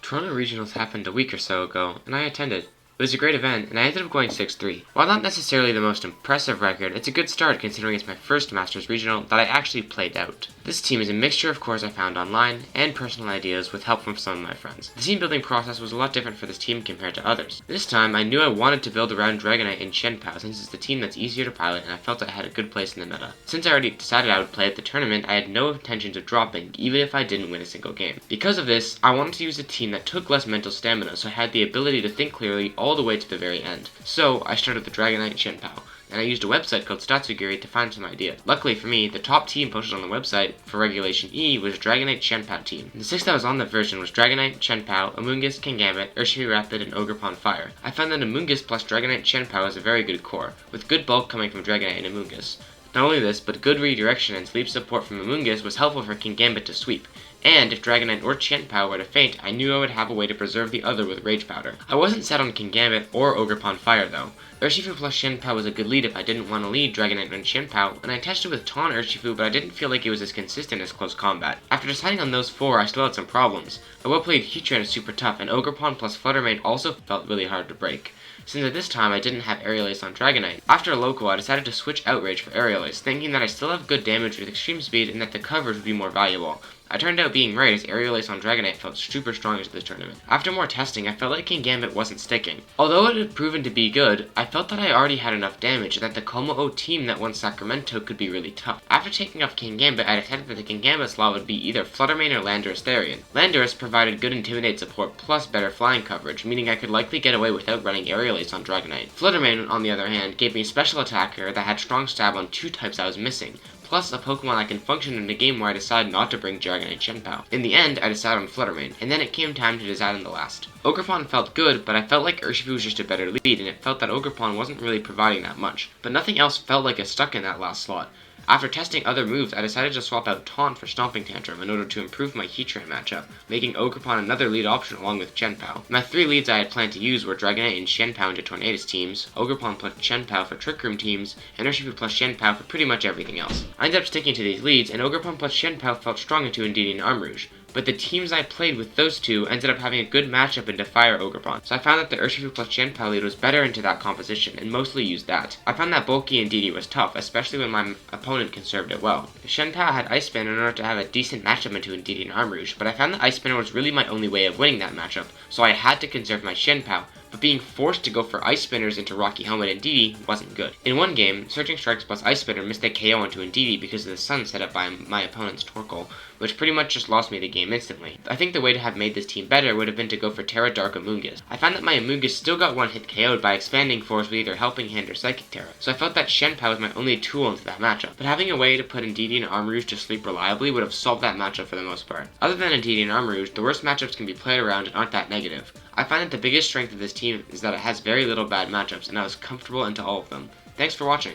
Toronto Regionals happened a week or so ago, and I attended. It was a great event, and I ended up going 6-3. While not necessarily the most impressive record, it's a good start considering it's my first Masters Regional that I actually played out. This team is a mixture of cores I found online and personal ideas with help from some of my friends. The team building process was a lot different for this team compared to others. This time, I knew I wanted to build around Dragonite and Chien-Pao since it's the team that's easier to pilot and I felt I had a good place in the meta. Since I already decided I would play at the tournament, I had no intentions of dropping, even if I didn't win a single game. Because of this, I wanted to use a team that took less mental stamina so I had the ability to think clearly all the way to the very end. So, I started with Dragonite and Chien-Pao, and I used a website called Statsugiri to find some ideas. Luckily for me, the top team posted on the website for Regulation E was Dragonite Chien-Pao team. The 6 that was on the version was Dragonite, Chien-Pao, Amoonguss, Kingambit, Urshifu Rapid, and Ogerpon Fire. I found that Amoonguss plus Dragonite Chien-Pao is a very good core, with good bulk coming from Dragonite and Amoonguss. Not only this, but good redirection and sleep support from Amoonguss was helpful for Kingambit to sweep. And if Dragonite or Chien-Pao were to faint, I knew I would have a way to preserve the other with Rage Powder. I wasn't set on Kingambit or Ogerpon Fire though. Urshifu plus Chien-Pao was a good lead if I didn't want to lead Dragonite and Chien-Pao, and I tested with Taunt Urshifu, but I didn't feel like it was as consistent as close combat. After deciding on those 4, I still had some problems. A well-played Heatran is super tough, and Ogerpon plus Fluttermane also felt really hard to break. Since at this time I didn't have Aerial Ace on Dragonite. After a local, I decided to switch Outrage for Aerial Ace, thinking that I still have good damage with Extreme Speed and that the coverage would be more valuable. I turned out being right as Aerial Ace on Dragonite felt super strong into this tournament. After more testing, I felt like Kingambit wasn't sticking. Although it had proven to be good, I felt that I already had enough damage that the Como-O team that won Sacramento could be really tough. After taking off Kingambit, I decided that the Kingambit slot would be either Fluttermane or Landorus Therian. Landorus provided good Intimidate support plus better flying coverage, meaning I could likely get away without running Aerial Ace on Dragonite. Fluttermane, on the other hand, gave me a special attacker that had strong stab on 2 types I was missing, plus a Pokemon that can function in a game where I decide not to bring Dragonite Chien-Pao. In the end, I decided on Fluttermane, and then it came time to decide on the last. Ogerpon felt good, but I felt like Urshifu was just a better lead, and it felt that Ogerpon wasn't really providing that much. But nothing else felt like it stuck in that last slot. After testing other moves, I decided to swap out Taunt for Stomping Tantrum in order to improve my Heatran matchup, making Ogerpon another lead option along with Chien-Pao. My 3 leads I had planned to use were Dragonite and Chien-Pao into Tornadus teams, Ogerpon plus Chien-Pao for Trick Room teams, and Urshifu plus Chien-Pao for pretty much everything else. I ended up sticking to these leads, and Ogerpon plus Chien-Pao felt strong into Indeedee and Armarouge. But the teams I played with those 2 ended up having a good matchup into Fire Ogerpon, so I found that the Urshifu plus Chien-Pao lead was better into that composition, and mostly used that. I found that bulky Indeedee was tough, especially when my opponent conserved it well. Chien-Pao had Ice Spin in order to have a decent matchup into Indeedee and Armarouge, but I found that Ice Spinner was really my only way of winning that matchup, so I had to conserve my Chien-Pao. But being forced to go for Ice Spinners into Rocky Helmet and Indeedee wasn't good. In one game, Surging Strikes plus Ice Spinner missed a KO onto Indeedee because of the sun set up by my opponent's Torkoal, which pretty much just lost me the game instantly. I think the way to have made this team better would have been to go for Terra Dark Amoonguss. I found that my Amoonguss still got one hit KO'd by expanding Force with either Helping Hand or Psychic Terra, so I felt that Chien-Pao was my only tool into that matchup. But having a way to put Indeedee and Armarouge to sleep reliably would have solved that matchup for the most part. Other than Indeedee and Armarouge, the worst matchups can be played around and aren't that negative. I find that the biggest strength of this team is that it has very little bad matchups, and I was comfortable into all of them. Thanks for watching.